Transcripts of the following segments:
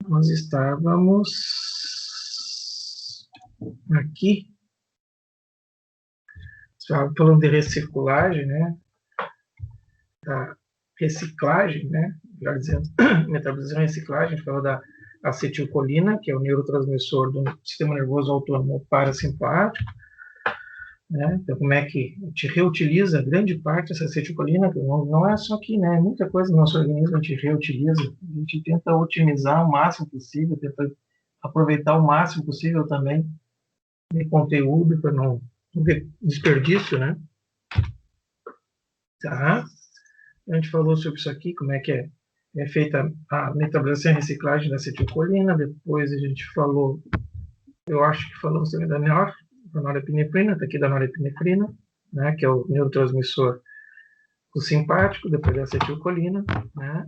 Nós estávamos aqui, falando de recirculagem, né? Da reciclagem, né? Melhor dizendo, metabolização e reciclagem. A gente falou da acetilcolina, que é o neurotransmissor do sistema nervoso autônomo parasimpático, né? Então, como é que a gente reutiliza grande parte dessa acetilcolina, que não é só aqui, né? Muita coisa no nosso organismo a gente reutiliza, a gente tenta otimizar o máximo possível, tenta aproveitar o máximo possível também de conteúdo para não ter desperdício, né? Tá? A gente falou sobre isso aqui, como é que é feita a metabolização e reciclagem da acetilcolina, depois a gente falou, eu acho que falamos também da norepinefrina, está aqui da norepinefrina, né, que é o neurotransmissor do simpático, depois da acetilcolina, né?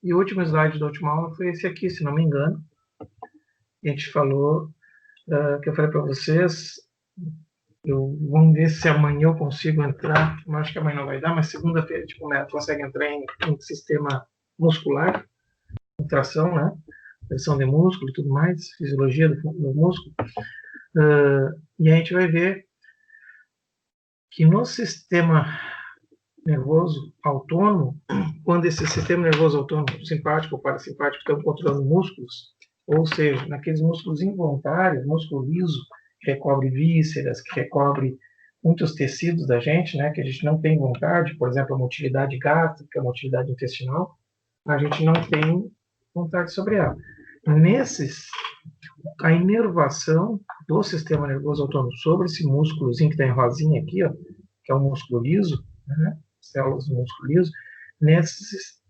E o último slide da última aula foi esse aqui, se não me engano. A gente falou, que eu falei para vocês, vamos ver se amanhã eu consigo entrar, eu acho que amanhã não vai dar, mas segunda-feira a gente consegue entrar em sistema muscular, contração, né? Pressão de músculo e tudo mais, fisiologia do músculo. E a gente vai ver que no sistema nervoso autônomo, quando esse sistema nervoso autônomo, simpático ou parasimpático, estão controlando músculos, ou seja, naqueles músculos involuntários, músculo liso, que recobre vísceras, que recobre muitos tecidos da gente, né, que a gente não tem vontade, por exemplo, a motilidade gástrica, a motilidade intestinal, a gente não tem vontade sobre ela. Nesses, a inervação do sistema nervoso autônomo sobre esse músculozinho que está em rosinha aqui, ó, que é o músculo liso, né, células do músculo liso,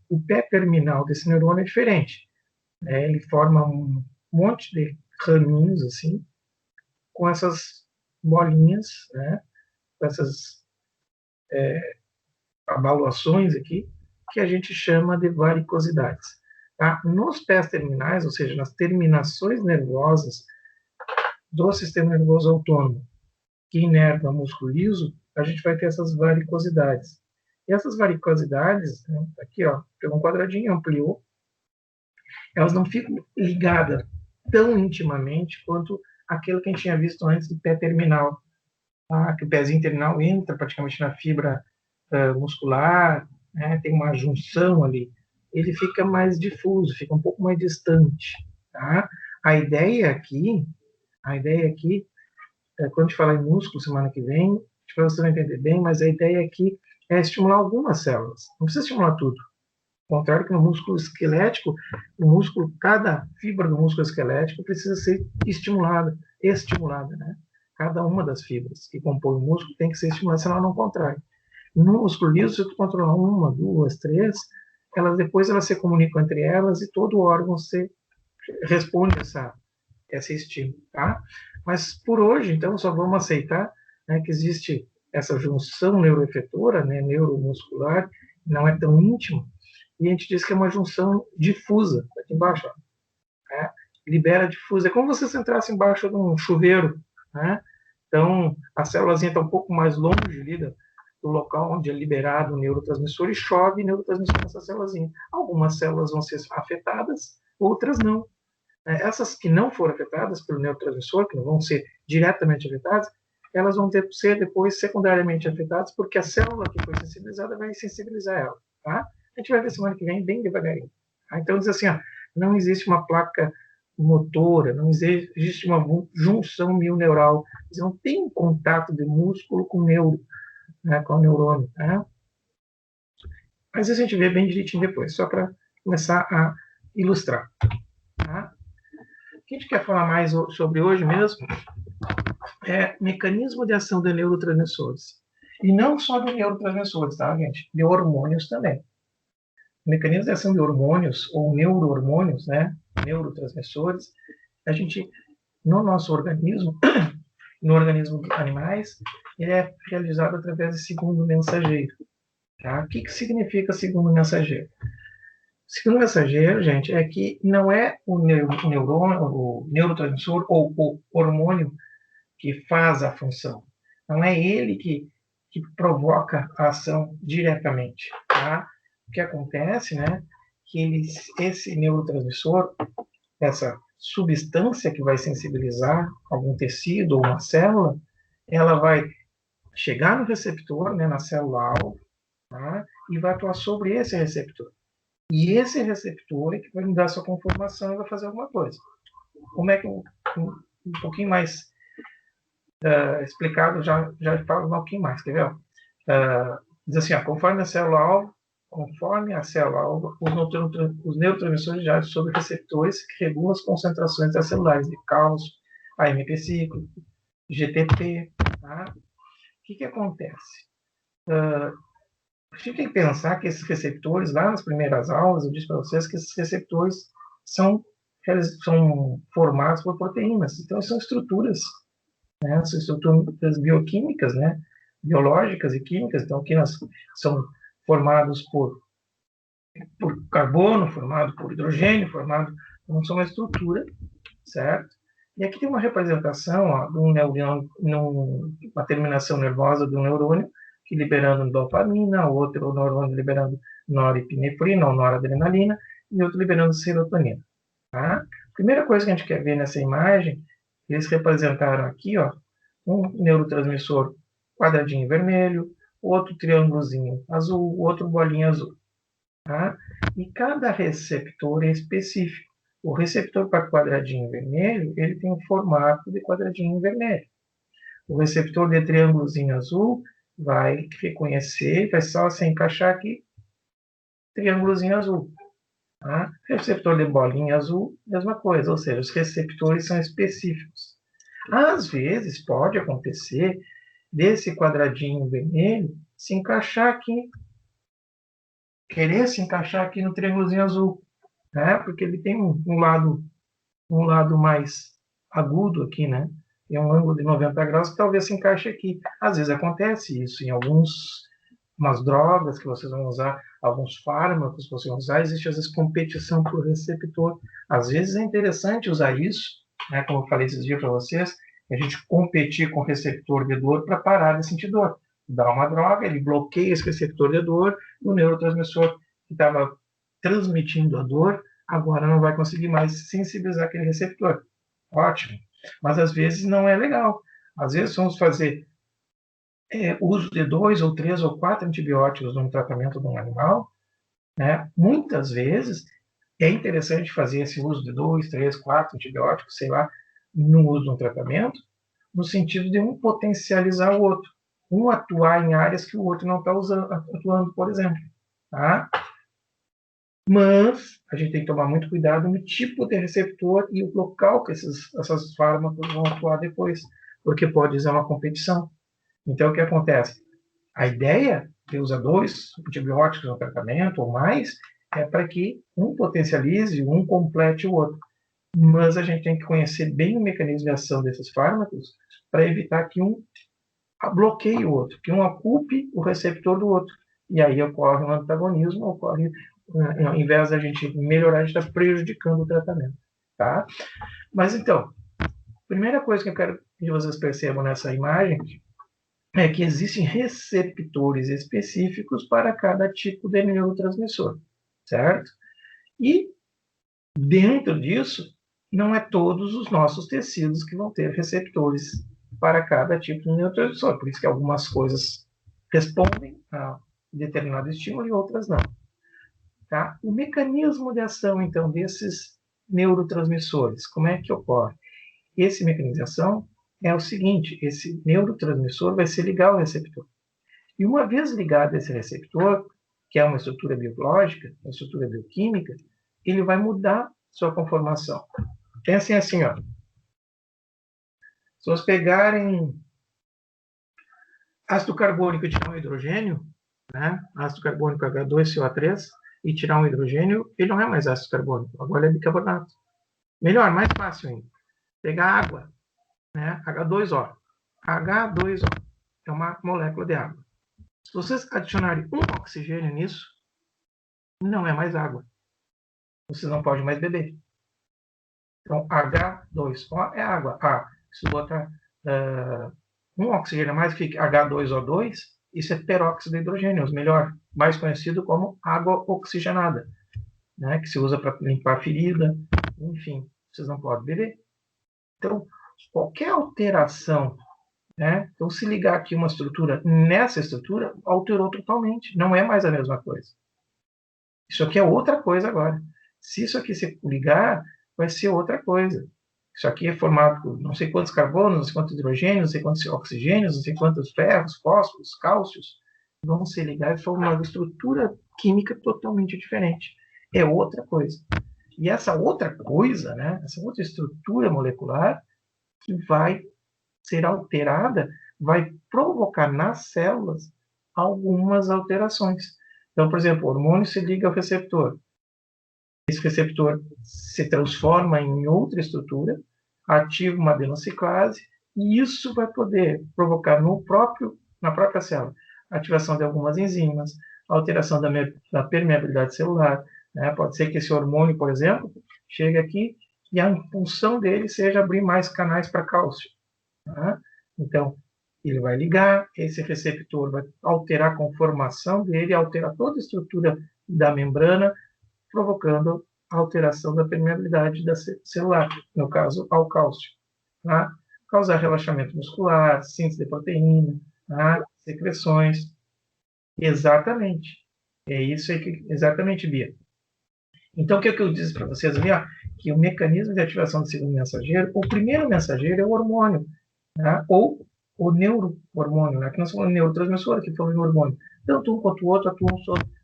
o pé terminal desse neurônio é diferente. Ele forma um monte de raminhos, assim, com essas bolinhas, né, com essas abalações aqui, que a gente chama de varicosidades. Tá? Nos pés terminais, ou seja, nas terminações nervosas do sistema nervoso autônomo, que inerva o músculo liso, a gente vai ter essas varicosidades. E essas varicosidades, né, aqui, ó, pegou um quadradinho, ampliou, elas não ficam ligadas tão intimamente quanto aquilo que a gente tinha visto antes do pé terminal, tá? Que o pezinho terminal entra praticamente na fibra muscular, né? Tem uma junção ali, ele fica mais difuso, fica um pouco mais distante, tá? A ideia aqui, quando a gente falar em músculo semana que vem, para você não entender bem, mas a ideia aqui é estimular algumas células, não precisa estimular tudo. Ao contrário que no músculo esquelético, cada fibra do músculo esquelético precisa ser estimulada, né? Cada uma das fibras que compõem o músculo tem que ser estimulada, senão ela não contrai. No músculo liso, se tu controlar uma, duas, três, depois elas se comunicam entre elas e todo o órgão se responde a esse estímulo, tá? Mas por hoje, então, só vamos aceitar, né, que existe essa junção neuroefetora, né, neuromuscular, não é tão íntima, e a gente diz que é uma junção difusa, aqui embaixo, ó, né? Libera difusa. É como se você entrasse embaixo de um chuveiro, né? Então, a célulazinha está um pouco mais longe ali do local onde é liberado o neurotransmissor e chove neurotransmissor nessa célulazinha. Algumas células vão ser afetadas, outras não. Essas que não foram afetadas pelo neurotransmissor, que não vão ser diretamente afetadas, elas vão ser depois secundariamente afetadas, porque a célula que foi sensibilizada vai sensibilizar ela, tá? A gente vai ver semana que vem bem devagarinho. Tá? Então, diz assim, ó, não existe uma placa motora, não existe uma junção mioneural, não tem um contato de músculo com neuro, né, com o neurônio, tá? Mas isso a gente vê bem direitinho depois, só para começar a ilustrar. Tá? O que a gente quer falar mais sobre hoje mesmo é mecanismo de ação de neurotransmissores. E não só de neurotransmissores, tá, gente? De hormônios também. Mecanismo de ação de hormônios, ou neurohormônios, né? Neurotransmissores, a gente, no nosso organismo, no organismo de animais, ele é realizado através de segundo mensageiro. Tá? O que significa segundo mensageiro? Segundo mensageiro, gente, é que não é o neurônio, o neurotransmissor ou o hormônio que faz a função. Não é ele que provoca a ação diretamente. Tá? O que acontece, né, que esse neurotransmissor, essa substância que vai sensibilizar algum tecido ou uma célula, ela vai chegar no receptor, né, na célula-alvo, tá? E vai atuar sobre esse receptor. E esse receptor é que vai me dar sua conformação e vai fazer alguma coisa. Como é que um pouquinho mais explicado, já falo um pouquinho mais, quer ver? Diz assim, conforme a célula-alvo, os neurotransmissores já agem sobre receptores que regulam as concentrações das celulares de cálcio, AMP cíclico, GTP. Tá? O que acontece? A gente tem que pensar que esses receptores, lá nas primeiras aulas, eu disse para vocês que esses receptores são formados por proteínas. Então, são estruturas, né? São estruturas bioquímicas, né? Biológicas e químicas. Então, que são formados por carbono, formado por hidrogênio, então, são uma estrutura, certo? E aqui tem uma representação ó, de uma terminação nervosa do neurônio, que liberando dopamina, outro neurônio liberando norepinefrina ou noradrenalina, e outro liberando serotonina. Tá? Primeira coisa que a gente quer ver nessa imagem, eles representaram aqui, ó, um neurotransmissor quadradinho vermelho, outro triângulozinho azul, outro bolinha azul. Tá? E cada receptor é específico. O receptor para quadradinho vermelho, ele tem um formato de quadradinho vermelho. O receptor de triângulozinho azul vai reconhecer, vai só se encaixar aqui, triângulozinho azul. Tá? Receptor de bolinha azul, mesma coisa, ou seja, os receptores são específicos. Às vezes, pode acontecer desse quadradinho vermelho se encaixar aqui, querer se encaixar aqui no triângulozinho azul, né? Porque ele tem um lado mais agudo aqui, né? Tem um ângulo de 90 graus que talvez se encaixe aqui. Às vezes acontece isso em umas drogas que vocês vão usar, alguns fármacos que vocês vão usar, existe às vezes competição por receptor. Às vezes é interessante usar isso, né? Como eu falei esses dias para vocês, a gente competir com o receptor de dor para parar de sentir dor. Dá uma droga, ele bloqueia esse receptor de dor, o neurotransmissor que estava transmitindo a dor, agora não vai conseguir mais sensibilizar aquele receptor. Ótimo. Mas às vezes não é legal. Às vezes vamos fazer uso de 2 ou 3 ou 4 antibióticos num tratamento de um animal, né? Muitas vezes é interessante fazer esse uso de 2, 3, 4 antibióticos, sei lá, no uso de um tratamento, no sentido de um potencializar o outro, um atuar em áreas que o outro não está atuando, por exemplo. Tá? Mas a gente tem que tomar muito cuidado no tipo de receptor e o local que essas fármacos vão atuar depois, porque pode usar uma competição. Então, o que acontece? A ideia de usar 2 antibióticos no tratamento ou mais é para que um potencialize, um complete o outro. Mas a gente tem que conhecer bem o mecanismo de ação desses fármacos para evitar que um bloqueie o outro, que um ocupe o receptor do outro. E aí ocorre um antagonismo, ao invés da gente melhorar, a gente está prejudicando o tratamento. Tá? Mas então, primeira coisa que eu quero que vocês percebam nessa imagem é que existem receptores específicos para cada tipo de neurotransmissor, certo? E dentro disso, não é todos os nossos tecidos que vão ter receptores para cada tipo de neurotransmissor, por isso que algumas coisas respondem a determinado estímulo e outras não. Tá? O mecanismo de ação, então, desses neurotransmissores, como é que ocorre? Esse mecanismo de ação é o seguinte, esse neurotransmissor vai se ligar ao receptor. E uma vez ligado a esse receptor, que é uma estrutura biológica, uma estrutura bioquímica, ele vai mudar sua conformação. Pensem assim, ó. Se vocês pegarem ácido carbônico e tirar um hidrogênio, né? Ácido carbônico H2CO3, e tirar um hidrogênio, ele não é mais ácido carbônico, agora é bicarbonato. Melhor, mais fácil ainda. Pegar água, né? H2O. H2O é uma molécula de água. Se vocês adicionarem um oxigênio nisso, não é mais água. Vocês não podem mais beber. Então, H2O é água. Se botar um oxigênio a mais, fica H2O2, isso é peróxido de hidrogênio, melhor, mais conhecido como água oxigenada, né, que se usa para limpar a ferida, enfim, vocês não podem beber. Então, qualquer alteração, né? Então, se ligar aqui uma estrutura nessa estrutura, alterou totalmente. Não é mais a mesma coisa. Isso aqui é outra coisa agora. Se isso aqui se ligar, vai ser outra coisa. Isso aqui é formado por não sei quantos carbonos, não sei quantos hidrogênios, não sei quantos oxigênios, não sei quantos ferros, fósforos, cálcios, vão se ligar e formar uma estrutura química totalmente diferente. É outra coisa. E essa outra coisa, né, essa outra estrutura molecular que vai ser alterada, vai provocar nas células algumas alterações. Então, por exemplo, o hormônio se liga ao receptor. Esse receptor se transforma em outra estrutura, ativa uma adenociclase, e isso vai poder provocar na própria célula a ativação de algumas enzimas, alteração da permeabilidade celular. Né? Pode ser que esse hormônio, por exemplo, chegue aqui e a função dele seja abrir mais canais para cálcio. Tá? Então, ele vai ligar, esse receptor vai alterar a conformação dele, alterar toda a estrutura da membrana, provocando a alteração da permeabilidade da celular, no caso, ao cálcio. Tá? Causar relaxamento muscular, síntese de proteína, tá? Secreções. Exatamente. É isso aí que, exatamente, Bia. Então, o que eu disse para vocês ali, ó, que o mecanismo de ativação do segundo mensageiro, o primeiro mensageiro é o hormônio, tá? Ou o neurohormônio, né? Que nós falamos neurotransmissor, que foi o hormônio. Tanto um quanto o outro atuam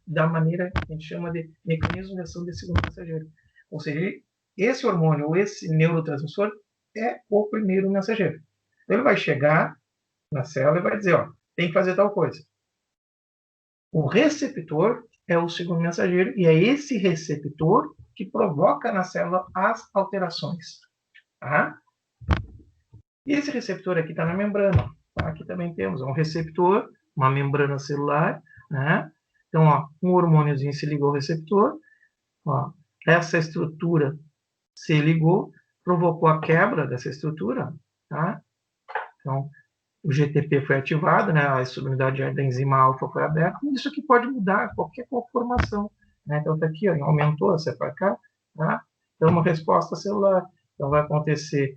da maneira que a gente chama de mecanismo de ação de segundo mensageiro. Ou seja, esse hormônio, ou esse neurotransmissor, é o primeiro mensageiro. Ele vai chegar na célula e vai dizer, ó, tem que fazer tal coisa. O receptor é o segundo mensageiro, e é esse receptor que provoca na célula as alterações. Tá? E esse receptor aqui está na membrana. Tá? Aqui também temos um receptor, uma membrana celular. Né? Então, ó, um hormôniozinho se ligou ao receptor. Ó, essa estrutura se ligou, provocou a quebra dessa estrutura. Tá? Então, o GTP foi ativado, né? A subunidade da enzima alfa foi aberta. Isso aqui pode mudar qualquer conformação. Né? Então, está aqui, ó, aumentou, essa para cá. Tá? Então, uma resposta celular. Então, vai acontecer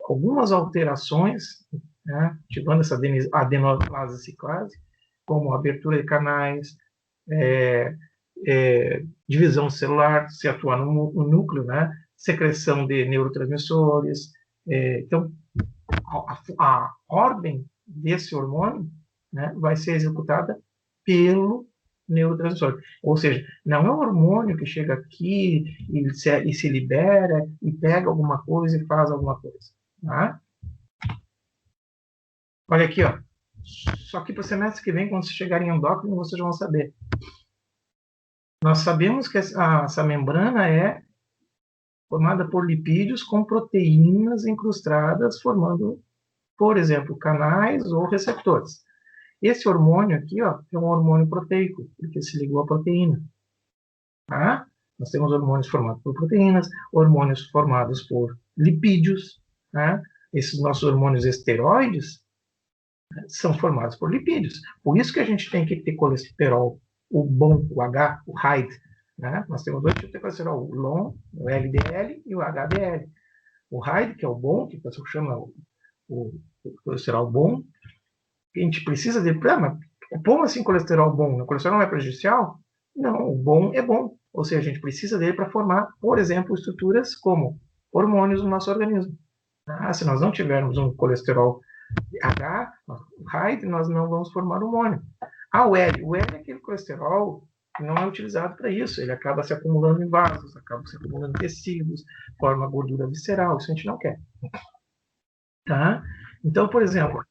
algumas alterações, né, ativando essa adenoclase ciclase, como abertura de canais, divisão celular, se atuar no núcleo, né, secreção de neurotransmissores. Então, a ordem desse hormônio, né, vai ser executada pelo neurotransmissor. Ou seja, não é um hormônio que chega aqui e se libera e pega alguma coisa e faz alguma coisa. Tá? Olha aqui, ó. Só que para o semestre que vem, quando vocês chegarem em endócrino, vocês vão saber. Nós sabemos que essa membrana é formada por lipídios com proteínas incrustadas, formando, por exemplo, canais ou receptores. Esse hormônio aqui, ó, é um hormônio proteico, porque se ligou à proteína. Tá? Nós temos hormônios formados por proteínas, hormônios formados por lipídios. Tá? Esses nossos hormônios esteroides, né, são formados por lipídios. Por isso que a gente tem que ter colesterol, o bom, o H, o HDL. Né? Nós temos dois tipos de colesterol, o LON, o LDL e o HDL. O HDL, que é o bom, que o pessoal chama o colesterol bom, a gente precisa de... mas como assim colesterol bom? O colesterol não é prejudicial? Não, o bom é bom. Ou seja, a gente precisa dele para formar, por exemplo, estruturas como hormônios no nosso organismo. Se nós não tivermos um colesterol H, HDL, nós não vamos formar hormônio. O L é aquele colesterol que não é utilizado para isso. Ele acaba se acumulando em vasos, acaba se acumulando em tecidos, forma gordura visceral. Isso a gente não quer. Tá? Então, por exemplo,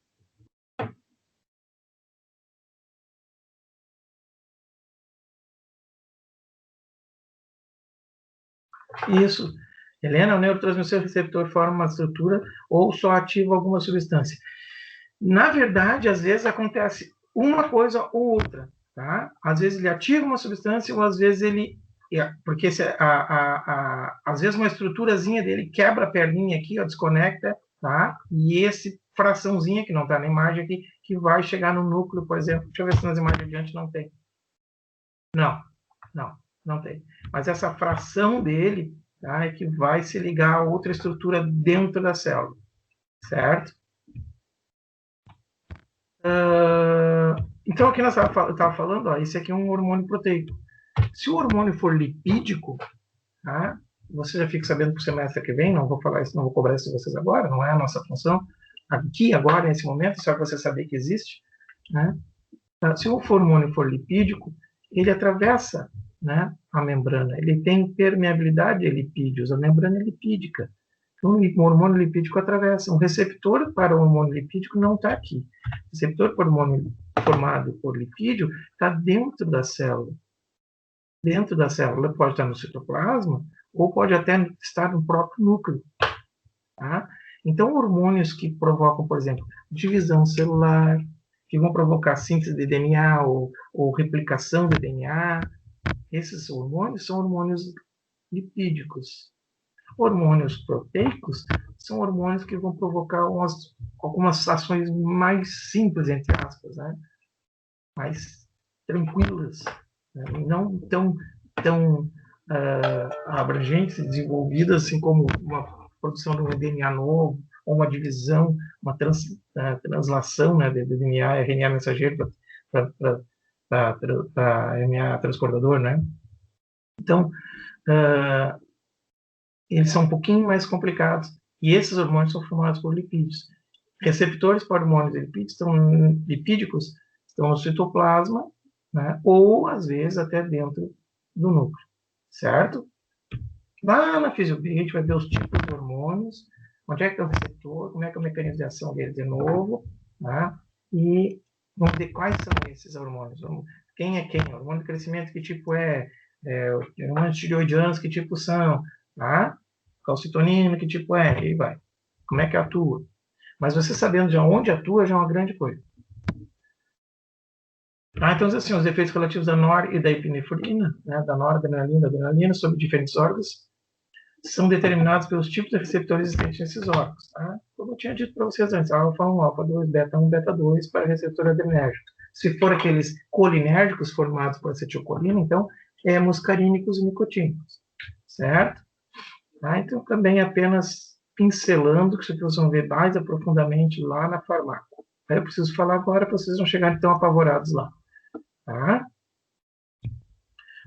isso. Helena, o neurotransmissor receptor forma uma estrutura ou só ativa alguma substância. Na verdade, às vezes acontece uma coisa ou outra. Tá? Às vezes ele ativa uma substância ou às vezes ele... Porque às vezes uma estruturazinha dele quebra a perninha aqui, ó, desconecta, tá? E esse fraçãozinha, que não está na imagem aqui, que vai chegar no núcleo, por exemplo. Deixa eu ver se nas imagens adiante não tem. Não tem. Mas essa fração dele, tá? E que vai se ligar a outra estrutura dentro da célula, certo? Então, aqui nós estava falando, ó, esse aqui é um hormônio proteico. Se o hormônio for lipídico, tá? Você já fica sabendo para o semestre que vem, não vou falar isso, não vou cobrar isso de vocês agora, não é a nossa função, aqui, agora, nesse momento, só para você saber que existe, né? Se o hormônio for lipídico, ele atravessa, né, a membrana, ele tem permeabilidade a lipídios, a membrana é lipídica. Então, o hormônio lipídico atravessa. Um receptor para o hormônio lipídico não está aqui. O receptor para o hormônio formado por lipídio está dentro da célula. Dentro da célula pode estar no citoplasma ou pode até estar no próprio núcleo. Tá? Então, hormônios que provocam, por exemplo, divisão celular, que vão provocar síntese de DNA ou replicação de DNA, esses hormônios são hormônios lipídicos. Hormônios proteicos são hormônios que vão provocar algumas ações mais simples, entre aspas, né? Mais tranquilas, né? Não tão abrangentes e desenvolvidas, assim como uma produção de um DNA novo, ou uma divisão, uma translação, né, de DNA, RNA mensageiro para RNA transportador, né? Então, eles são um pouquinho mais complicados, e esses hormônios são formados por lipídios. Receptores para hormônios lipídicos estão no citoplasma, né, ou, às vezes, até dentro do núcleo, certo? Lá na fisiologia, a gente vai ver os tipos de hormônios, onde é que é o receptor, como é que é o mecanismo de ação dele de novo, né? E vamos ver quais são esses hormônios. Quem é quem? O hormônio de crescimento, que tipo é? Hormônios tireoidianos, que tipo são? Tá? Calcitonina, que tipo é? E aí vai. Como é que atua? Mas você sabendo de onde atua já é uma grande coisa. Então, assim, os efeitos relativos da nor e da epinefrina, né, da noradrenalina e da adrenalina, sobre diferentes órgãos, são determinados pelos tipos de receptores existentes nesses órgãos. Tá? Como eu tinha dito para vocês antes, alfa-1, alfa-2, beta-1, beta-2 para receptor adrenérgico. Se for aqueles colinérgicos formados por acetilcolina, então é muscarínicos e nicotínicos, certo? Então, também apenas pincelando, que vocês vão ver mais aprofundadamente lá na farmácia. Eu preciso falar agora para vocês não chegarem tão apavorados lá. Tá?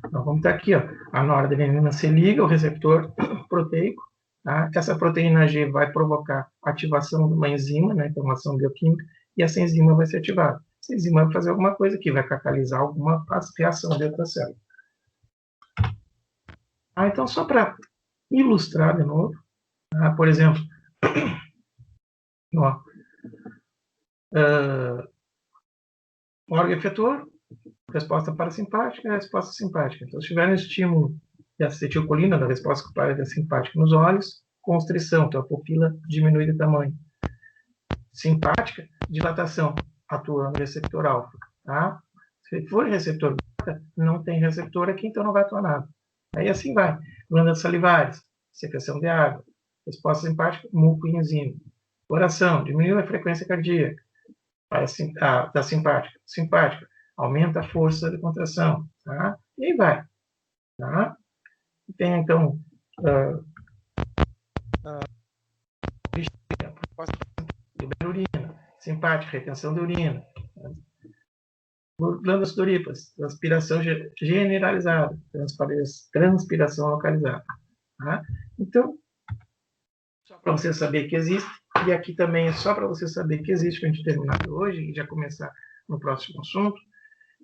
Então, vamos estar aqui, ó. A noradrenalina se liga ao receptor proteico. Tá? Essa proteína G vai provocar ativação de uma enzima, né, que é uma ação bioquímica, e essa enzima vai ser ativada. Essa enzima vai fazer alguma coisa aqui, vai catalisar alguma reação dentro da célula. Então, só para ilustrar de novo, por exemplo, ó, órgão efetor, resposta parasimpática e resposta simpática. Então, se tiver um estímulo de acetilcolina, da resposta parasimpática nos olhos, constrição, então a pupila diminui de tamanho. Simpática, dilatação, atuando no receptor alfa. Tá? Se for receptor beta, não tem receptor aqui, então não vai atuar nada. Aí assim vai. Glândulas salivares, secreção de água. Resposta simpática, muco e enzima. Coração, diminui a frequência cardíaca. Da simpática. Simpática, aumenta a força de contração. Tá? E aí vai. Tá? Tem, então, libera urina. Simpática, retenção de urina. Glândulas sudoríparas, transpiração generalizada, transpiração localizada. Tá? Então, só para você saber que existe, e aqui também é só para você saber que existe, para a gente terminar hoje e já começar no próximo assunto,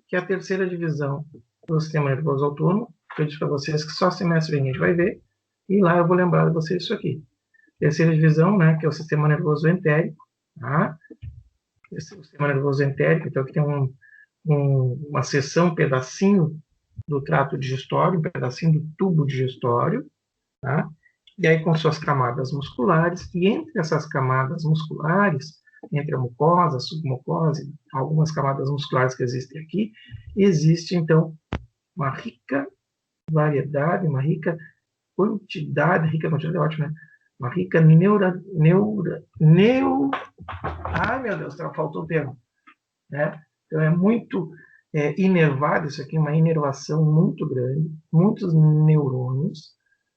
que é a terceira divisão do sistema nervoso autônomo, que eu disse para vocês que só semestre a gente vai ver, e lá eu vou lembrar de vocês isso aqui. Terceira divisão, né, que é o sistema nervoso entérico, tá? Esse é o sistema nervoso entérico, então aqui tem uma seção, um pedacinho do trato digestório, um pedacinho do tubo digestório, tá? E aí com suas camadas musculares, e entre essas camadas musculares, entre a mucosa, a submucosa, algumas camadas musculares que existem aqui, existe, então, uma rica variedade, uma rica quantidade é ótimo, né? Uma rica ai, meu Deus, faltou o termo, né? Então, é muito inervado isso aqui, uma inervação muito grande, muitos neurônios,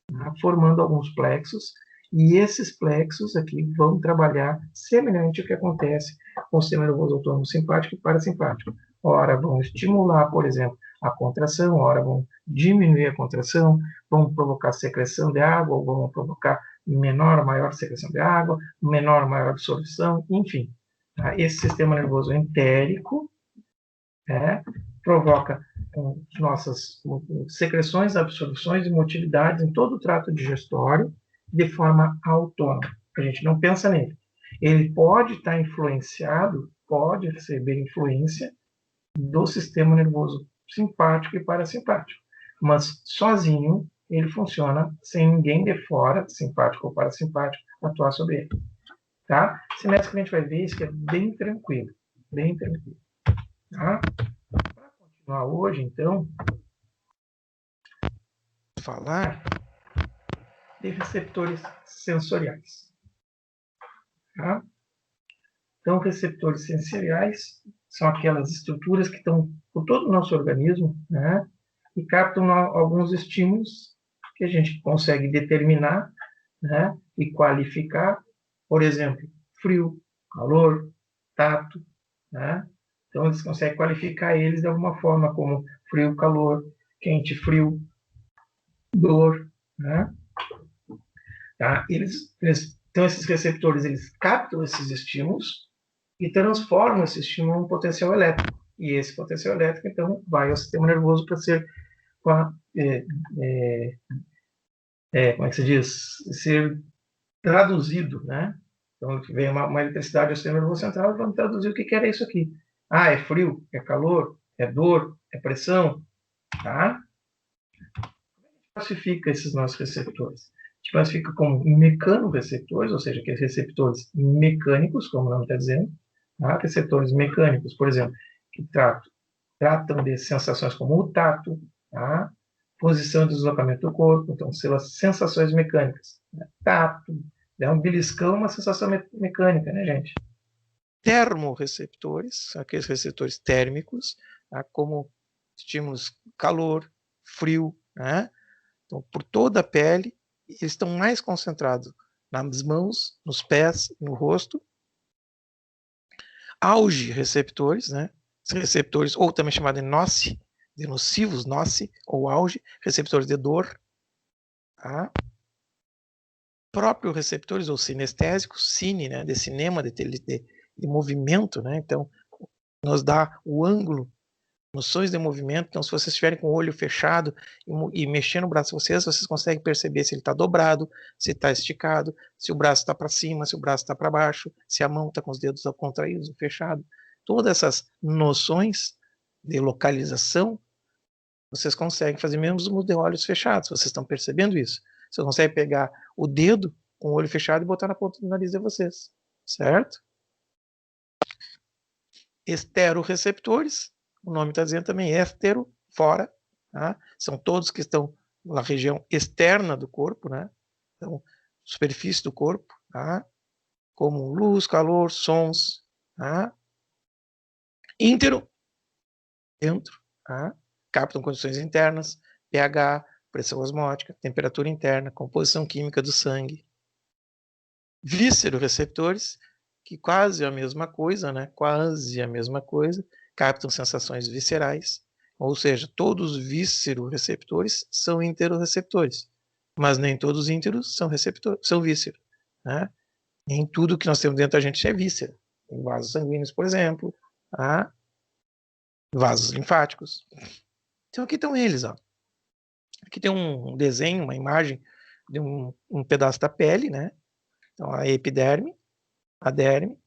tá? Formando alguns plexos, e esses plexos aqui vão trabalhar semelhante ao que acontece com o sistema nervoso autônomo simpático e parasimpático. Ora, vão estimular, por exemplo, a contração, ora, vão diminuir a contração, vão provocar secreção de água, ou vão provocar menor ou maior secreção de água, menor ou maior absorção, enfim. Tá? Esse sistema nervoso entérico, né, provoca nossas secreções, absorções e motilidades em todo o trato digestório de forma autônoma. A gente não pensa nele. Ele pode estar influenciado, pode receber influência do sistema nervoso simpático e parasimpático, mas sozinho ele funciona sem ninguém de fora, simpático ou parasimpático, atuar sobre ele. Tá? Se nessa que a gente vai ver isso que é bem tranquilo, bem tranquilo. Tá? Para continuar hoje, então, falar de receptores sensoriais. Tá? Então, receptores sensoriais são aquelas estruturas que estão por todo o nosso organismo, né, e captam alguns estímulos que a gente consegue determinar, né, e qualificar, por exemplo, frio, calor, tato, né? Então, eles conseguem qualificar eles de alguma forma, como frio, calor, quente, frio, dor, né? Tá? Então, esses receptores, eles captam esses estímulos e transformam esse estímulo em um potencial elétrico. E esse potencial elétrico, então, vai ao sistema nervoso para ser, como é que se diz? Ser traduzido, né? Então, vem uma eletricidade ao sistema nervoso central e vamos traduzir o que era isso aqui. Ah, é frio, é calor, é dor, é pressão, tá? Classifica esses nossos receptores? A gente classifica como mecanoreceptores, ou seja, aqueles receptores mecânicos, como o nome está dizendo, tá? Receptores mecânicos, por exemplo, que tratam de sensações como o tato, tá? Posição e deslocamento do corpo, então, são sensações mecânicas. Né? Tato, é um beliscão, uma sensação mecânica, né, gente? Termorreceptores, aqueles receptores térmicos, tá? Como estímulos calor, frio, né? Então, por toda a pele, eles estão mais concentrados nas mãos, nos pés, no rosto. Auge receptores, né? Receptores, ou também chamado de nociceptores, de nocivos, nociceptores, ou auge, receptores de dor. Tá? Próprios receptores, ou sinestésicos, cine, né? De cinema, de movimento, né? Então, nos dá o ângulo, noções de movimento. Então, se vocês estiverem com o olho fechado e mexendo o braço de vocês conseguem perceber se ele está dobrado, se está esticado, se o braço está para cima, se o braço está para baixo, se a mão está com os dedos contraídos ou fechados. Todas essas noções de localização, vocês conseguem fazer mesmo de olhos fechados. Vocês estão percebendo isso? Você consegue pegar o dedo com o olho fechado e botar na ponta do nariz de vocês, certo? Esteroreceptores, o nome está dizendo também estero, fora, tá? São todos que estão na região externa do corpo, né? Então, superfície do corpo, tá? Como luz, calor, sons, tá? Íntero, dentro, tá? Captam condições internas, pH, pressão osmótica, temperatura interna, composição química do sangue. Vísceroreceptores, que quase a mesma coisa, né? Quase a mesma coisa, captam sensações viscerais, ou seja, todos os vísceroreceptores são interoreceptores, mas nem todos os ínteros são receptores, são vísceros, né? Nem tudo que nós temos dentro da gente é víscera. Tem vasos sanguíneos, por exemplo, tá? Vasos linfáticos. Então aqui estão eles, ó. Aqui tem um desenho, uma imagem de um pedaço da pele, né? Então a epiderme, a derme,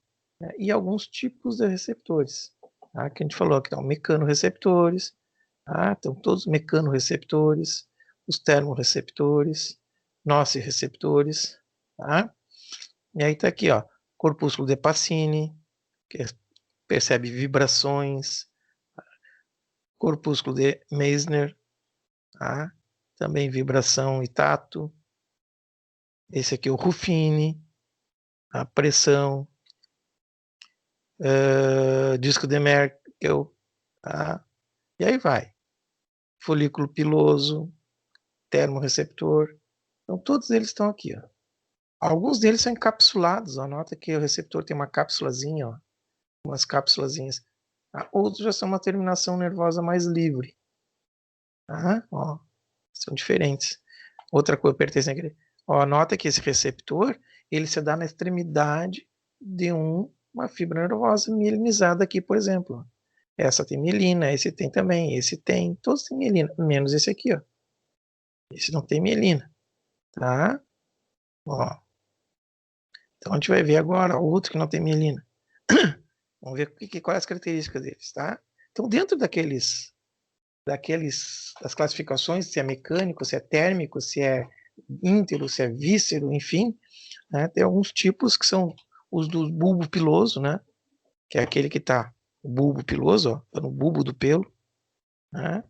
né? E alguns tipos de receptores, tá? Que a gente falou aqui, estão mecanoreceptores, tá? Então todos mecanoreceptores, os termorreceptores, nociceptores, tá? E aí está aqui, ó, corpúsculo de Pacini, que percebe vibrações, corpúsculo de Meissner, tá? Também vibração e tato. Esse aqui é o Ruffini, a pressão, disco de Merkel, tá? E aí vai. Folículo piloso, termorreceptor, Então, todos eles estão aqui, ó. Alguns deles são encapsulados, ó. Nota que o receptor tem uma cápsulazinha, ó, umas cápsulazinhas. Outros já são uma terminação nervosa mais livre. Tá? Ó, são diferentes. Outra coisa pertence àquele. Ó, nota que esse receptor ele se dá na extremidade de uma fibra nervosa mielinizada aqui, por exemplo. Essa tem mielina, esse tem também, esse tem, todos têm mielina, menos esse aqui, ó. Esse não tem mielina, tá? Ó. Então a gente vai ver agora outro que não tem mielina. Vamos ver quais as características deles, tá? Então dentro das classificações, se é mecânico, se é térmico, se é íntero, se é víscero, enfim, né, tem alguns tipos que são os do bulbo piloso, né, que é aquele que está o bulbo piloso, ó, tá no bulbo do pelo, né.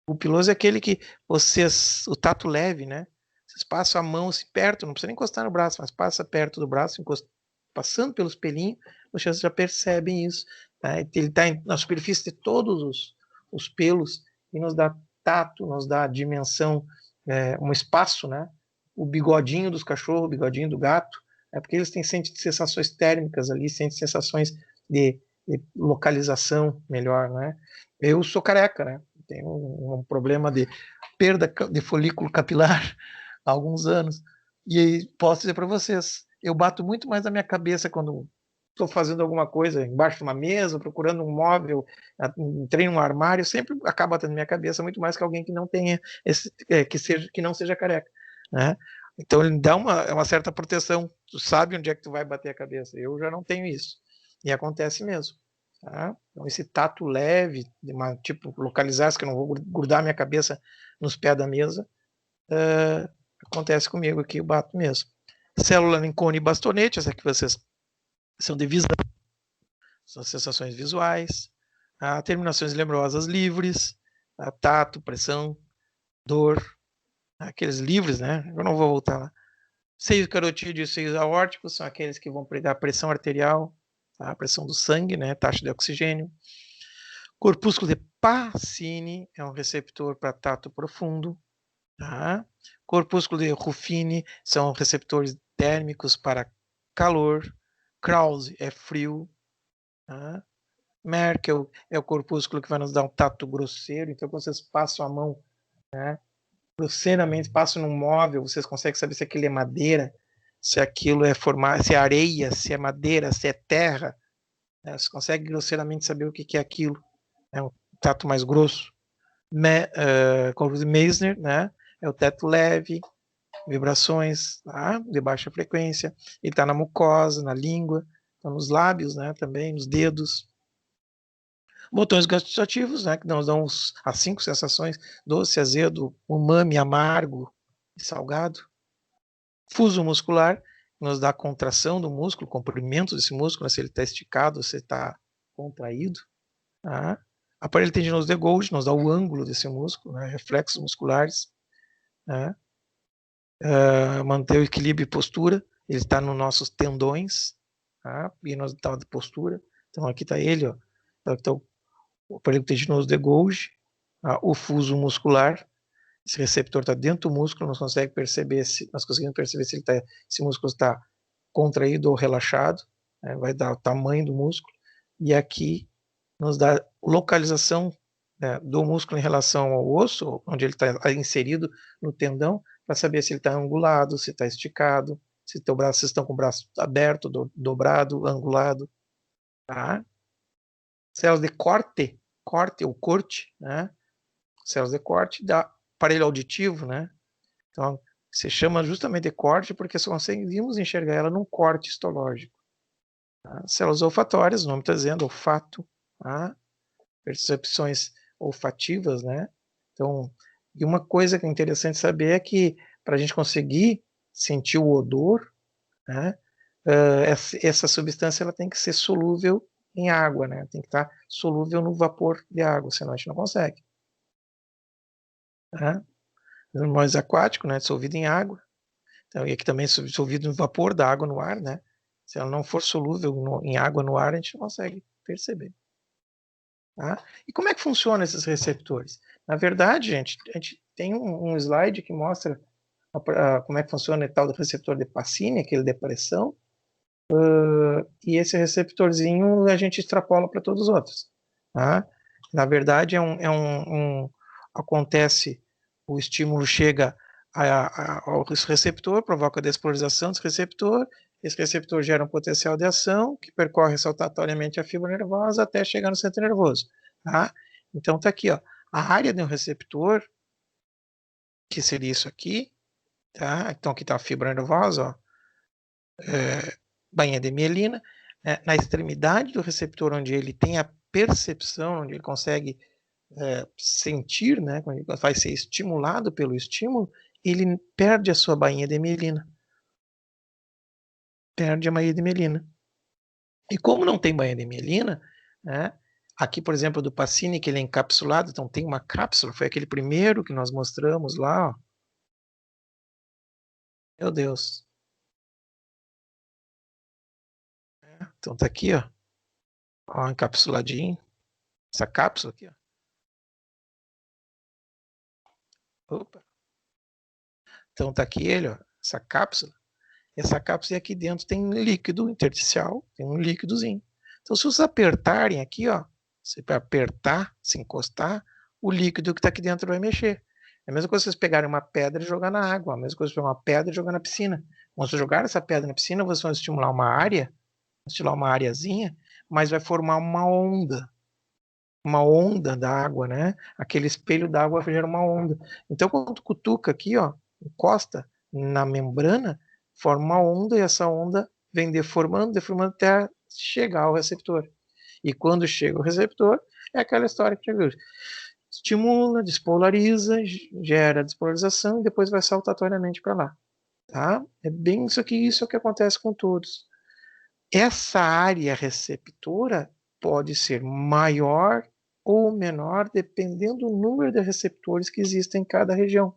O piloso é aquele que o tato leve, né, vocês passam a mão assim, perto, não precisa nem encostar no braço, mas passa perto do braço, passando pelos pelinhos, vocês já percebem isso, né, ele está na superfície de todos os pelos e nos dá tato, nos dá dimensão, um espaço, né, o bigodinho dos cachorros, o bigodinho do gato, é porque eles sentem sensações térmicas ali, sentem sensações de localização melhor, né. Eu sou careca, né, tenho um problema de perda de folículo capilar há alguns anos, e posso dizer para vocês, eu bato muito mais na minha cabeça quando estou fazendo alguma coisa embaixo de uma mesa, procurando um móvel, entrei num armário, sempre acaba batendo na minha cabeça muito mais que alguém que não tenha que não seja careca, né? Então ele dá uma certa proteção, tu sabe onde é que tu vai bater a cabeça. Eu já não tenho isso e acontece mesmo. Tá? Então esse tato leve, tipo localizar, que eu não vou grudar minha cabeça nos pés da mesa, acontece comigo aqui, eu bato mesmo. Célula em cone e bastonete, essa que vocês são de visão, são sensações visuais, terminações lembrosas livres, tato, pressão, dor, aqueles livres, né? Eu não vou voltar lá. Seios carotídeos e seios aórticos são aqueles que vão pregar a pressão arterial, a pressão do sangue, né? Taxa de oxigênio. Corpúsculo de Pacini é um receptor para tato profundo. Tá? Corpúsculo de Ruffini são receptores térmicos para calor. Krause é frio. Tá? Merkel é o corpúsculo que vai nos dar um tato grosseiro. Então, quando vocês passam a mão, né, grosseiramente, passam num móvel, vocês conseguem saber se aquilo é madeira, se aquilo é se é areia, se é madeira, se é terra. Né? Você consegue grosseiramente saber o que é aquilo. É um tato mais grosso. Corpúsculo de Meissner, né? É o teto leve, vibrações, tá? De baixa frequência. Ele está na mucosa, na língua, tá nos lábios, né? Também nos dedos. Botões gustativos, né? Que nos dão as 5 sensações: doce, azedo, umami, amargo e salgado. Fuso muscular, que nos dá a contração do músculo, comprimento desse músculo, né? Se ele está esticado, se está contraído. Tá? Aparelho tendinoso de Golgi nos dá o ângulo desse músculo, né? Reflexos musculares. Né? Manter o equilíbrio e postura, ele está nos nossos tendões, tá? E nos dá de postura. Então aqui está ele, ó. Então, o aparelho tendinoso de Golgi, o fuso muscular, esse receptor está dentro do músculo, nós conseguimos perceber se esse músculo está contraído ou relaxado, né? Vai dar o tamanho do músculo, e aqui nos dá localização, né, do músculo em relação ao osso, onde ele está inserido no tendão, para saber se ele está angulado, se está esticado, se vocês estão com o braço aberto, dobrado, angulado. Tá? Células de corte ou corte, né? Células de corte da aparelho auditivo, né? Então, se chama justamente de corte porque só conseguimos enxergar ela num corte histológico. Tá? Células olfatórias, o nome está dizendo, olfato, tá? Percepções olfativas, né? Então, e uma coisa que é interessante saber é que para a gente conseguir sentir o odor, né? Essa substância ela tem que ser solúvel em água, né? Tem que estar solúvel no vapor de água, senão a gente não consegue. Né? Os animais aquáticos, né? Dissolvido em água. Então, e aqui também dissolvido no vapor da água no ar, né? Se ela não for solúvel em água no ar, a gente não consegue perceber. Tá? E como é que funcionam esses receptores? Na verdade, gente, a gente tem um slide que mostra como é que funciona o tal do receptor de Pacini, aquele de pressão, e esse receptorzinho a gente extrapola para todos os outros. Tá? Na verdade, acontece, o estímulo chega ao receptor, provoca a despolarização desse receptor, esse receptor gera um potencial de ação que percorre saltatoriamente a fibra nervosa até chegar no centro nervoso. Tá? Então tá aqui, ó, a área de um receptor, que seria isso aqui, tá? Então aqui está a fibra nervosa, ó, bainha de mielina, na extremidade do receptor, onde ele tem a percepção, onde ele consegue sentir, né, quando ele vai ser estimulado pelo estímulo, ele perde a sua bainha de mielina. Perde a bainha de mielina. E como não tem bainha de mielina, né, aqui, por exemplo, do Pacini, que ele é encapsulado, então tem uma cápsula, foi aquele primeiro que nós mostramos lá, ó. Meu Deus. Então tá aqui, ó, encapsuladinho, essa cápsula aqui, ó. Opa. Então tá aqui ele, ó, essa cápsula. Essa cápsula aqui dentro tem um líquido intersticial, tem um líquidozinho. Então, se vocês apertarem aqui, ó, se apertar, se encostar, o líquido que está aqui dentro vai mexer. É a mesma coisa que vocês pegarem uma pedra e jogar na água, a mesma coisa que pegar uma pedra e jogar na piscina. Quando vocês jogarem essa pedra na piscina, vocês vão estimular uma área, estimular uma areazinha, mas vai formar uma onda da água, né? Aquele espelho da água gera uma onda. Então, quando cutuca aqui, ó, encosta na membrana, forma uma onda e essa onda vem deformando até chegar ao receptor. E quando chega o receptor, é aquela história que já viu. Estimula, despolariza, gera despolarização e depois vai saltatoriamente para lá. Tá? É bem isso que acontece com todos. Essa área receptora pode ser maior ou menor, dependendo do número de receptores que existem em cada região.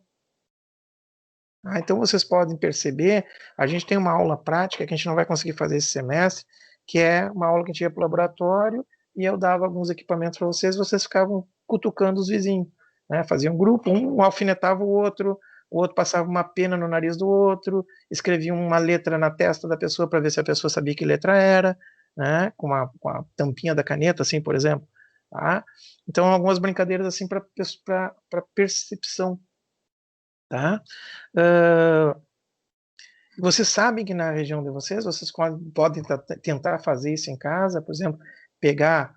Então vocês podem perceber, a gente tem uma aula prática que a gente não vai conseguir fazer esse semestre, que é uma aula que a gente ia para o laboratório e eu dava alguns equipamentos para vocês ficavam cutucando os vizinhos, né? Faziam um grupo, um alfinetava o outro passava uma pena no nariz do outro, escrevia uma letra na testa da pessoa para ver se a pessoa sabia que letra era, né? Com a tampinha da caneta, assim, por exemplo. Tá? Então, algumas brincadeiras assim para percepção. Tá? Vocês sabem que na região de vocês podem tentar fazer isso em casa, por exemplo, pegar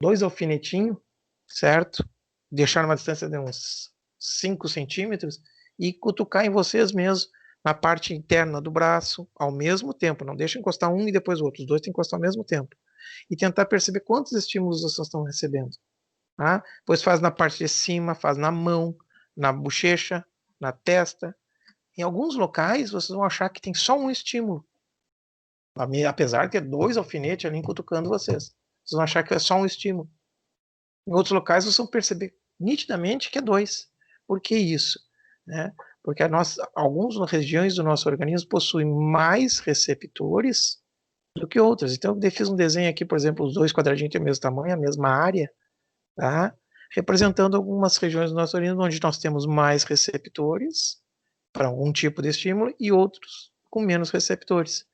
2 alfinetinhos, certo? Deixar uma distância de uns 5 centímetros e cutucar em vocês mesmos na parte interna do braço ao mesmo tempo. Não deixa encostar um e depois o outro. Os dois têm que encostar ao mesmo tempo. E tentar perceber quantos estímulos vocês estão recebendo. Tá? Depois faz na parte de cima, faz na mão, na bochecha, na testa. Em alguns locais, vocês vão achar que tem só um estímulo. Apesar de ter 2 alfinetes ali cutucando vocês. Vocês vão achar que é só um estímulo. Em outros locais, vocês vão perceber nitidamente que é 2. Por que isso? Né? Porque algumas regiões do nosso organismo possuem mais receptores do que outras. Então, eu fiz um desenho aqui, por exemplo, os 2 quadradinhos têm o mesmo tamanho, a mesma área, tá? Representando algumas regiões do nosso organismo onde nós temos mais receptores para algum tipo de estímulo e outros com menos receptores.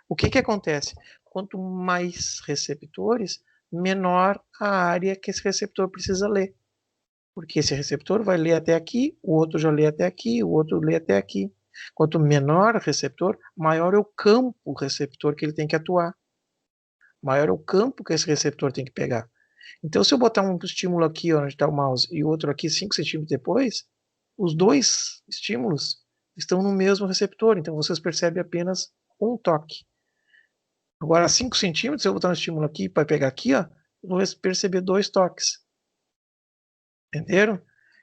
O que acontece? Quanto mais receptores, menor a área que esse receptor precisa ler. Porque esse receptor vai ler até aqui, o outro já lê até aqui, o outro lê até aqui. Quanto menor o receptor, maior é o campo receptor que ele tem que atuar. Maior é o campo que esse receptor tem que pegar. Então, se eu botar um estímulo aqui onde está o mouse e outro aqui 5 centímetros depois, os 2 estímulos estão no mesmo receptor. Então, vocês percebem apenas um toque. Agora, 5 centímetros, se eu botar um estímulo aqui para pegar aqui, ó, eu vou perceber 2 toques. Entenderam?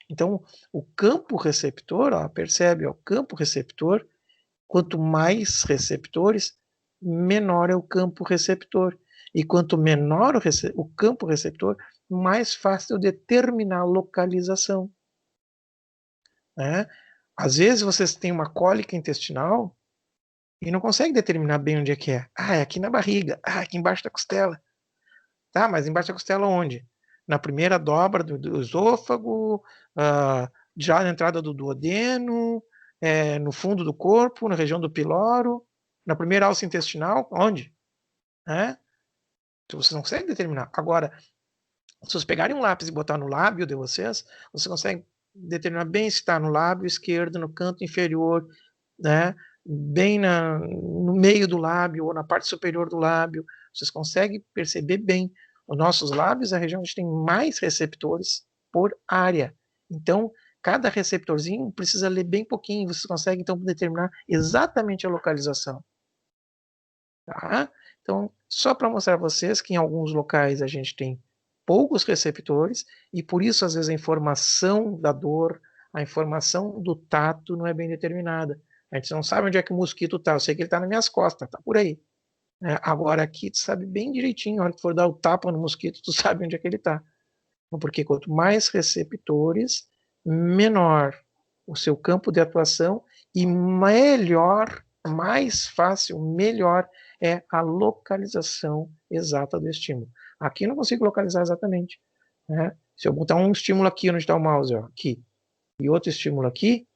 Então, o campo receptor, ó, percebe, ó, o campo receptor, quanto mais receptores, menor é o campo receptor. E quanto menor o campo receptor, mais fácil determinar a localização. Né? Às vezes vocês têm uma cólica intestinal e não conseguem determinar bem onde é que é. Ah, é aqui na barriga. Ah, aqui embaixo da costela. Tá, mas embaixo da costela onde? Na primeira dobra do esôfago, já na entrada do duodeno, no fundo do corpo, na região do piloro, na primeira alça intestinal, onde? Então, você não consegue determinar. Agora, se vocês pegarem um lápis e botar no lábio de vocês, você consegue determinar bem se está no lábio esquerdo, no canto inferior, né? Bem no meio do lábio ou na parte superior do lábio. Vocês conseguem perceber bem. Os nossos lábios, a região onde tem mais receptores por área. Então, cada receptorzinho precisa ler bem pouquinho. Você consegue, então, determinar exatamente a localização. Tá? Então, só para mostrar a vocês que em alguns locais a gente tem poucos receptores e por isso, às vezes, a informação da dor, a informação do tato não é bem determinada. A gente não sabe onde é que o mosquito está. Eu sei que ele está nas minhas costas, está por aí. Agora aqui tu sabe bem direitinho, na hora que for dar o tapa no mosquito, tu sabe onde é que ele está. Porque quanto mais receptores, menor o seu campo de atuação e melhor, mais fácil, melhor é a localização exata do estímulo. Aqui eu não consigo localizar exatamente. Né? Se eu botar um estímulo aqui onde está o mouse, ó, aqui, e outro estímulo aqui,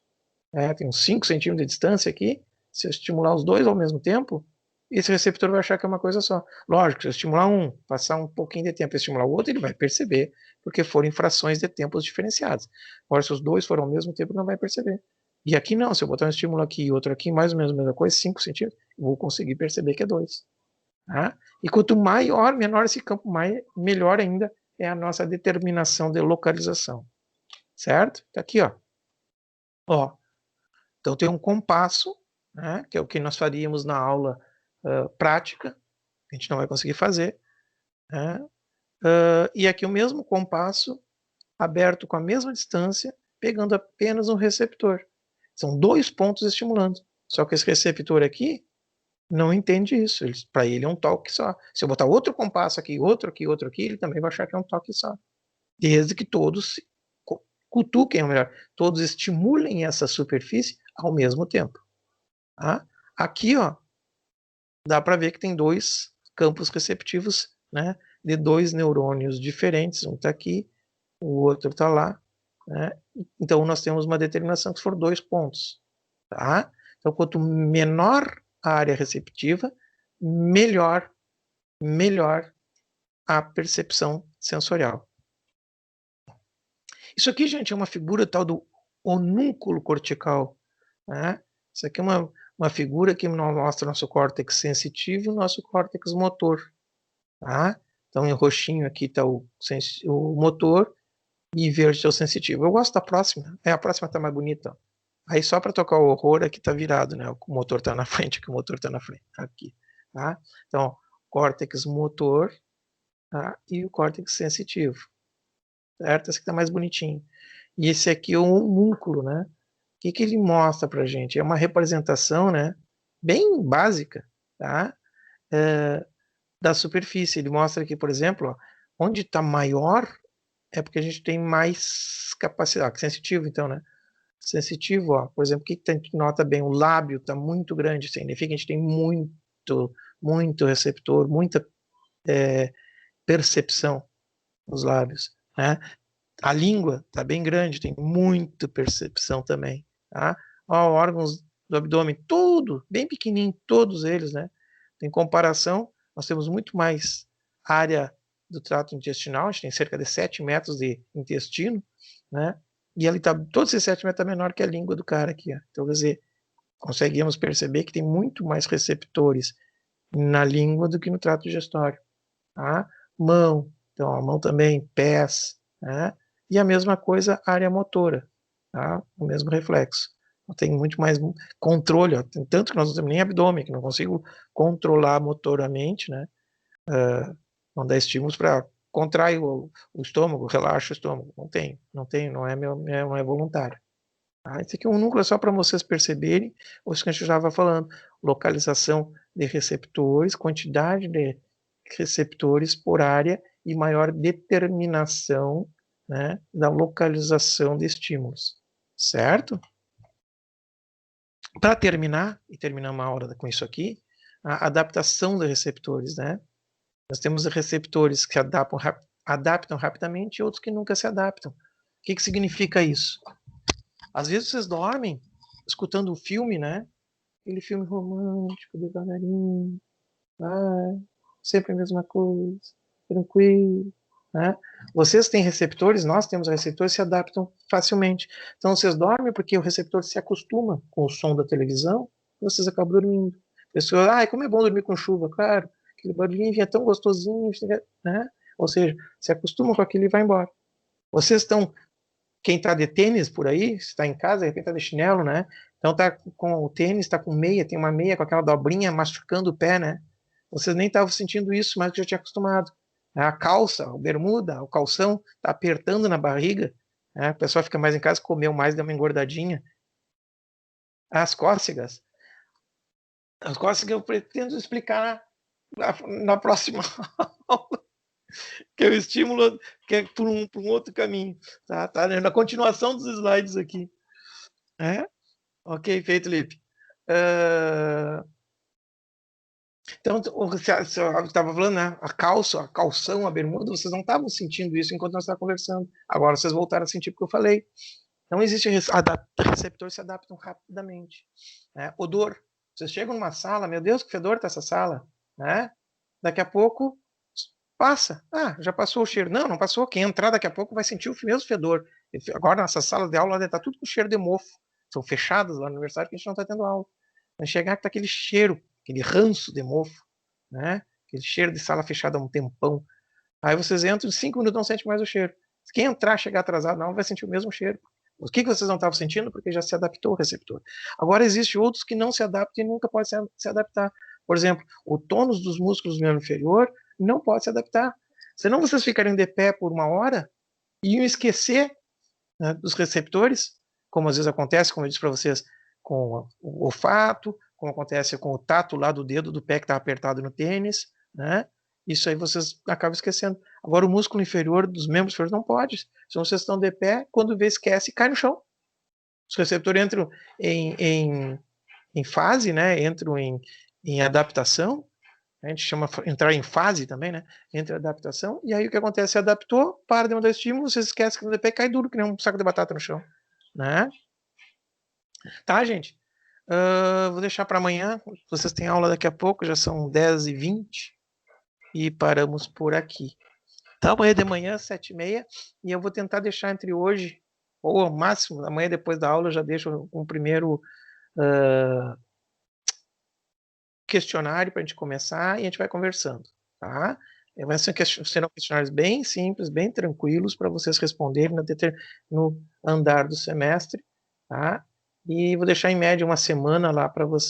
tem uns 5 centímetros de distância aqui, se eu estimular os dois ao mesmo tempo, esse receptor vai achar que é uma coisa só. Lógico, se eu estimular um, passar um pouquinho de tempo e estimular o outro, ele vai perceber, porque foram em frações de tempos diferenciados. Agora, se os dois foram ao mesmo tempo, não vai perceber. E aqui não, se eu botar um estímulo aqui e outro aqui, mais ou menos a mesma coisa, 5 centímetros, eu vou conseguir perceber que é 2. Tá? E quanto maior, menor esse campo, melhor ainda é a nossa determinação de localização. Certo? Tá aqui, ó. Então tem um compasso, né, que é o que nós faríamos na aula prática, a gente não vai conseguir fazer, né, e aqui o mesmo compasso, aberto com a mesma distância, pegando apenas um receptor. São 2 pontos estimulando, só que esse receptor aqui não entende isso, para ele é um toque só. Se eu botar outro compasso aqui, outro aqui, ele também vai achar que é um toque só. Desde que todos cutuquem, ou melhor, todos estimulem essa superfície ao mesmo tempo. Tá? Aqui, ó, dá para ver que tem 2 campos receptivos, né, de 2 neurônios diferentes, um está aqui, o outro está lá, né? Então nós temos uma determinação que for 2 pontos, tá? Então quanto menor a área receptiva, melhor a percepção sensorial. Isso aqui, gente, é uma figura tal do onúnculo cortical, né? Isso aqui é uma figura que mostra nosso córtex sensitivo e o nosso córtex motor. Tá? Então, em roxinho aqui está o motor e em verde é o sensitivo. Eu gosto da próxima. A próxima está mais bonita. Aí só para tocar o horror aqui está virado, né? O motor está na frente, aqui o motor está na frente. Aqui. Tá? Então, córtex motor, tá? E o córtex sensitivo. Certo? Esse aqui está mais bonitinho. E esse aqui é o homúnculo, né? O que ele mostra para a gente? É uma representação, né, bem básica, tá? Da superfície. Ele mostra aqui, por exemplo, ó, onde está maior é porque a gente tem mais capacidade. Sensitivo, então, né? Sensitivo, ó, por exemplo, o que a gente nota bem? O lábio está muito grande, significa que a gente tem muito receptor, muita percepção nos lábios, né? A língua está bem grande, tem muita percepção também, tá? Ó, órgãos do abdômen, tudo, bem pequenininho, todos eles, né? Em comparação, nós temos muito mais área do trato intestinal, a gente tem cerca de 7 metros de intestino, né? E ele tá, todos esses 7 metros tá menor que a língua do cara aqui, ó. Então, quer dizer, conseguimos perceber que tem muito mais receptores na língua do que no trato digestório, tá? Mão, então a mão também, pés, né? E a mesma coisa a área motora, tá? O mesmo reflexo. Tem muito mais controle, ó. Tanto que nós não temos nem abdômen, que não consigo controlar motoramente, né? Não dá estímulos para contrair o estômago, relaxa o estômago. Não é voluntário. Tá? Esse aqui é um núcleo só para vocês perceberem o que a gente já estava falando. Localização de receptores, quantidade de receptores por área e maior determinação, né, da localização de estímulos. Certo? Para terminar, e terminar uma aula com isso aqui, a adaptação de receptores, né? Nós temos receptores que adaptam rapidamente e outros que nunca se adaptam. O que significa isso? Às vezes vocês dormem, escutando o filme, né? Aquele filme romântico, devagarinho, sempre a mesma coisa, tranquilo, né? Vocês têm receptores, nós temos receptores que se adaptam facilmente. Então vocês dormem porque o receptor se acostuma com o som da televisão e vocês acabam dormindo. Pessoas, como é bom dormir com chuva, claro, aquele barulhinho é tão gostosinho, né? Ou seja, se acostuma com aquilo e vai embora. Vocês estão, quem está de tênis por aí, está em casa, de repente está de chinelo, né? Então tá com o tênis, está com meia, tem uma meia com aquela dobrinha machucando o pé, né? Vocês nem estavam sentindo isso, mas já tinha acostumado. A calça, a bermuda, o calção está apertando na barriga, né? A pessoa fica mais em casa, comeu mais, deu uma engordadinha. As cócegas eu pretendo explicar na próxima aula, que é o estímulo, que é por um outro caminho, tá? Na continuação dos slides aqui. Ok, feito, Lipe. Então, você estava falando, né? A calça, a calção, a bermuda, vocês não estavam sentindo isso enquanto nós estávamos conversando. Agora vocês voltaram a sentir porque eu falei. Não existe receptores se adaptam rapidamente. Né? Odor. Vocês chegam numa sala, meu Deus, que fedor tá essa sala, né? Daqui a pouco passa. Já passou o cheiro. Não passou. Quem entrar daqui a pouco vai sentir o mesmo fedor. Agora nessa sala de aula está tudo com cheiro de mofo. São fechadas lá no universitário que a gente não está tendo aula. Vai chegar que tá aquele cheiro, aquele ranço de mofo, né? Aquele cheiro de sala fechada há um tempão. Aí vocês entram, em 5 minutos não sente mais o cheiro. Quem entrar, chegar atrasado, não vai sentir o mesmo cheiro. O que vocês não estavam sentindo? Porque já se adaptou o receptor. Agora, existem outros que não se adaptam e nunca podem se adaptar. Por exemplo, o tônus dos músculos do membro inferior não pode se adaptar. Senão vocês ficariam de pé por 1 hora e iam esquecer, né, dos receptores, como às vezes acontece, como eu disse para vocês, com o olfato, como acontece com o tato lá do dedo do pé que está apertado no tênis, né? Isso aí vocês acabam esquecendo. Agora, o músculo inferior dos membros inferiores não pode. Se vocês estão de pé, quando vê, esquece, cai no chão. Os receptores entram em fase, né? Entram em adaptação. A gente chama entrar em fase também, né? Entre adaptação. E aí o que acontece? Se adaptou, para de mandar estímulo, vocês esquecem que no DP cai duro, que nem um saco de batata no chão, né? Tá, gente? Vou deixar para amanhã. Vocês têm aula daqui a pouco, já são 10h20. E paramos por aqui. Então, amanhã de manhã, 7h30. E eu vou tentar deixar entre hoje, ou ao máximo, amanhã depois da aula, eu já deixo um primeiro questionário para a gente começar e a gente vai conversando, tá? Serão questionários bem simples, bem tranquilos para vocês responderem no andar do semestre, tá? E vou deixar em média 1 semana lá para vocês